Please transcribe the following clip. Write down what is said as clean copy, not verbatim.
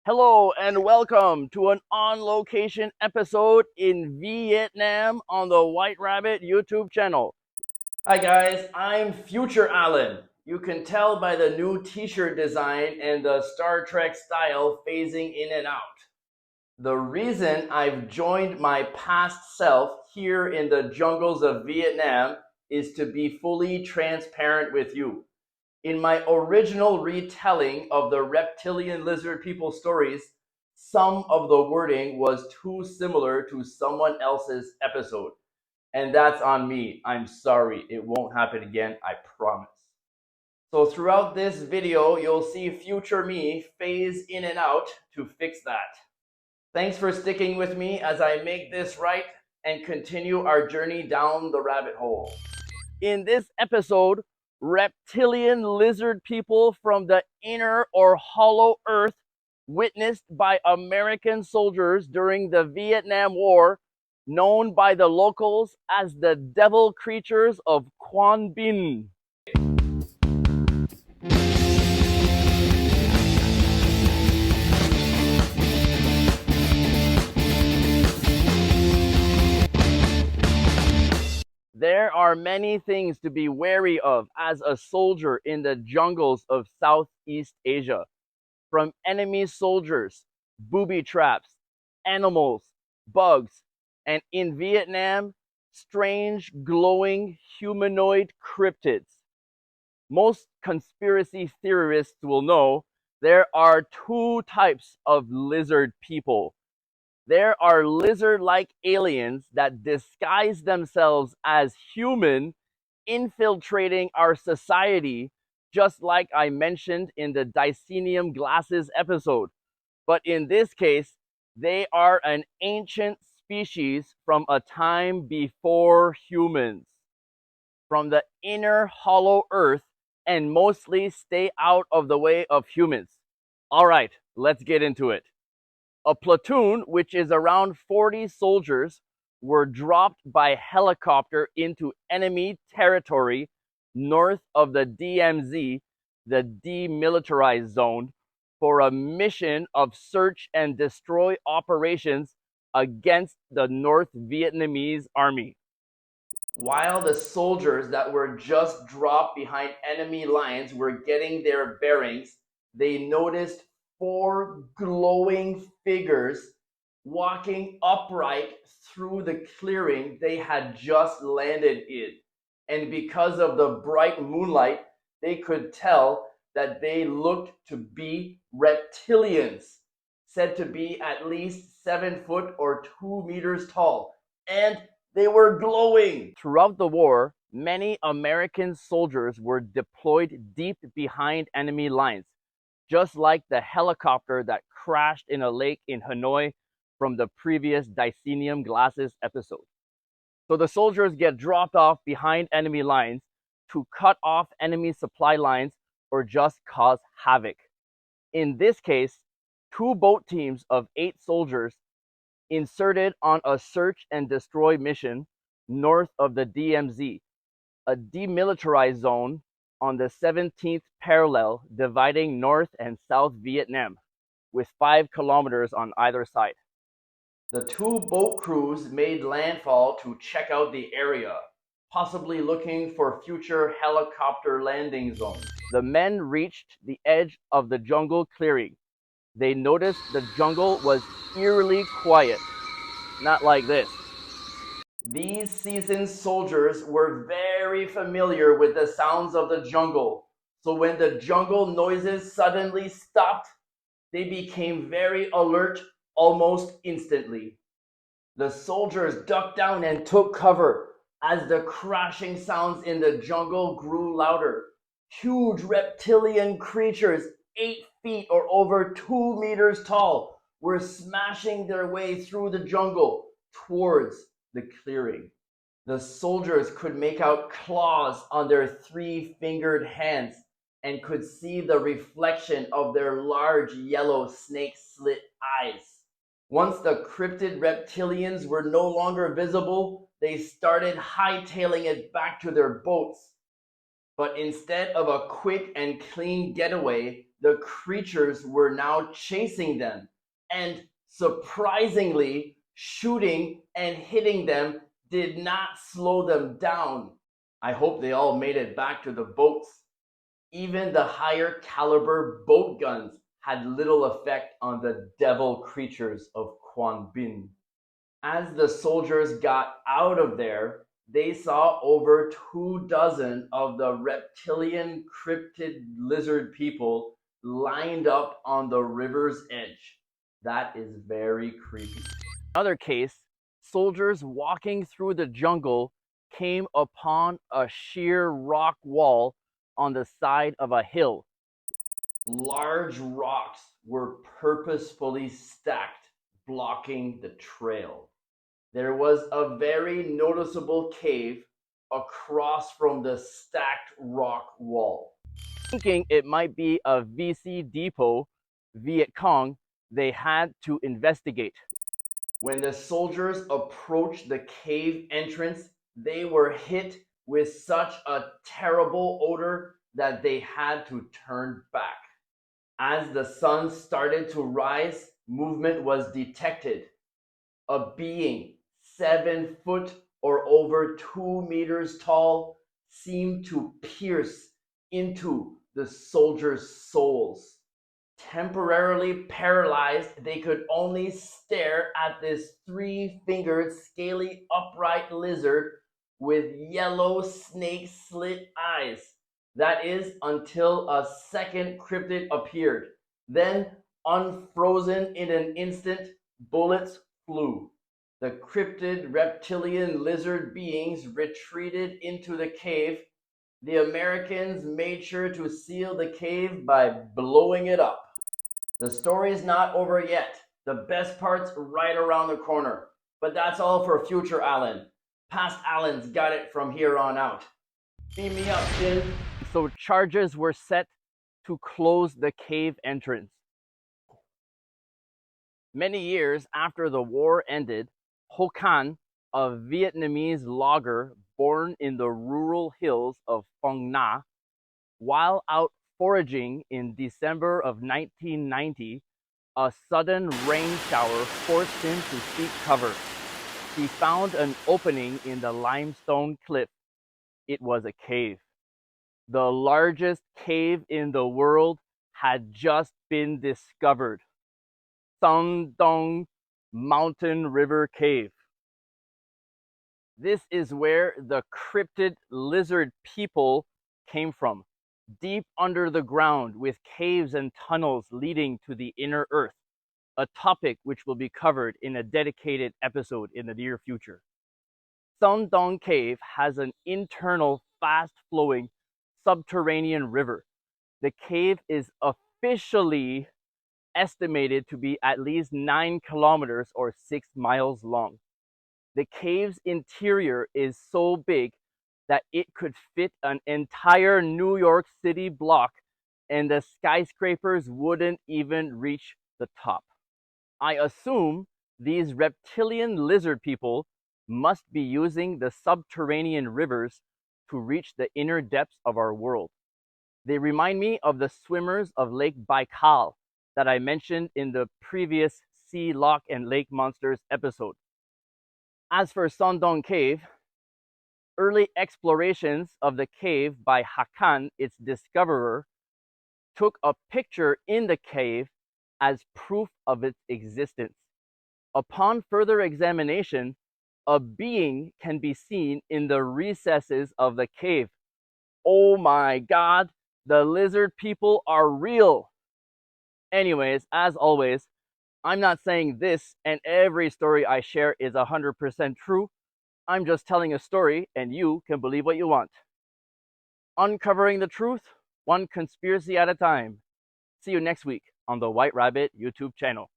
Hello and welcome to an on-location episode in Vietnam on the White Rabbit YouTube channel. Hi guys, I'm Future Alan. You can tell by the new t-shirt design and the Star Trek style phasing in and out. The reason I've joined my past self here in the jungles of Vietnam is to be fully transparent with you. In my original retelling of the reptilian lizard people stories, some of the wording was too similar to someone else's episode. And that's on me. I'm sorry. It won't happen again, I promise. So throughout this video, you'll see future me phase in and out to fix that. Thanks for sticking with me as I make this right and continue our journey down the rabbit hole. In this episode, reptilian lizard people from the inner or hollow earth witnessed by American soldiers during the Vietnam War, known by the locals as the devil creatures of Quang Binh. There are many things to be wary of as a soldier in the jungles of Southeast Asia. From enemy soldiers, booby traps, animals, bugs, and in Vietnam, strange glowing humanoid cryptids. Most conspiracy theorists will know there are two types of lizard people. There are lizard-like aliens that disguise themselves as human, infiltrating our society, just like I mentioned in the Dicenium glasses episode. But in this case, they are an ancient species from a time before humans, from the inner hollow earth, and mostly stay out of the way of humans. All right, let's get into it. A platoon, which is around 40 soldiers, were dropped by helicopter into enemy territory north of the DMZ, the demilitarized zone, for a mission of search and destroy operations against the North Vietnamese army. While the soldiers that were just dropped behind enemy lines were getting their bearings, they noticed four glowing figures walking upright through the clearing they had just landed in. And because of the bright moonlight, they could tell that they looked to be reptilians, said to be at least 7 foot or 2 meters tall. And they were glowing. Throughout the war, many American soldiers were deployed deep behind enemy lines, just like the helicopter that crashed in a lake in Hanoi from the previous Dicenium glasses episode. So the soldiers get dropped off behind enemy lines to cut off enemy supply lines or just cause havoc. In this case, two boat teams of 8 soldiers inserted on a search and destroy mission north of the DMZ, a demilitarized zone on the 17th parallel dividing North and South Vietnam, with 5 kilometers on either side. The two boat crews made landfall to check out the area, possibly looking for future helicopter landing zones. The men reached the edge of the jungle clearing. They noticed the jungle was eerily quiet, not like this. These seasoned soldiers were very familiar with the sounds of the jungle, so when the jungle noises suddenly stopped, they became very alert almost instantly. The soldiers ducked down and took cover as the crashing sounds in the jungle grew louder. Huge reptilian creatures, 8 feet or over 2 meters tall, were smashing their way through the jungle towards the clearing. The soldiers could make out claws on their 3-fingered hands and could see the reflection of their large yellow snake-slit eyes. Once the cryptid reptilians were no longer visible, they started hightailing it back to their boats. But instead of a quick and clean getaway, the creatures were now chasing them, and surprisingly, shooting and hitting them did not slow them down. I hope they all made it back to the boats. Even the higher caliber boat guns had little effect on the devil creatures of Quan Bin. As the soldiers got out of there, they saw over 2 dozen of the reptilian cryptid lizard people lined up on the river's edge. That is very creepy. Another case, soldiers walking through the jungle came upon a sheer rock wall on the side of a hill. Large rocks were purposefully stacked, blocking the trail. There was a very noticeable cave across from the stacked rock wall. Thinking it might be a VC depot, Viet Cong, they had to investigate. When the soldiers approached the cave entrance, they were hit with such a terrible odor that they had to turn back. As the sun started to rise, movement was detected. A being 7 foot or over 2 meters tall seemed to pierce into the soldiers' souls. Temporarily paralyzed, they could only stare at this 3-fingered, scaly, upright lizard with yellow snake slit eyes. That is until a second cryptid appeared. Then, unfrozen in an instant, bullets flew. The cryptid reptilian lizard beings retreated into the cave. The Americans made sure to seal the cave by blowing it up. The story's not over yet. The best part's right around the corner. But that's all for future Alan. Past Alan's got it from here on out. Beam me up, Jin. So charges were set to close the cave entrance. Many years after the war ended, Ho Can, a Vietnamese logger born in the rural hills of Phong Nha, while out foraging in December of 1990, a sudden rain shower forced him to seek cover. He found an opening in the limestone cliff. It was a cave. The largest cave in the world had just been discovered. Son Doong Mountain River Cave. This is where the cryptid lizard people came from, deep under the ground with caves and tunnels leading to the inner earth, a topic which will be covered in a dedicated episode in the near future. Son Doong Cave has an internal, fast-flowing subterranean river. The cave is officially estimated to be at least 9 kilometers or 6 miles long. The cave's interior is so big that it could fit an entire New York City block, and the skyscrapers wouldn't even reach the top. I assume these reptilian lizard people must be using the subterranean rivers to reach the inner depths of our world. They remind me of the swimmers of Lake Baikal that I mentioned in the previous Sea, Loch, and Lake Monsters episode. As for Son Doong Cave, early explorations of the cave by Hakan, its discoverer, took a picture in the cave as proof of its existence. Upon further examination, a being can be seen in the recesses of the cave. Oh my God, the lizard people are real. Anyways, as always, I'm not saying this and every story I share is 100% true. I'm just telling a story and you can believe what you want. Uncovering the truth, one conspiracy at a time. See you next week on the White Rabbit YouTube channel.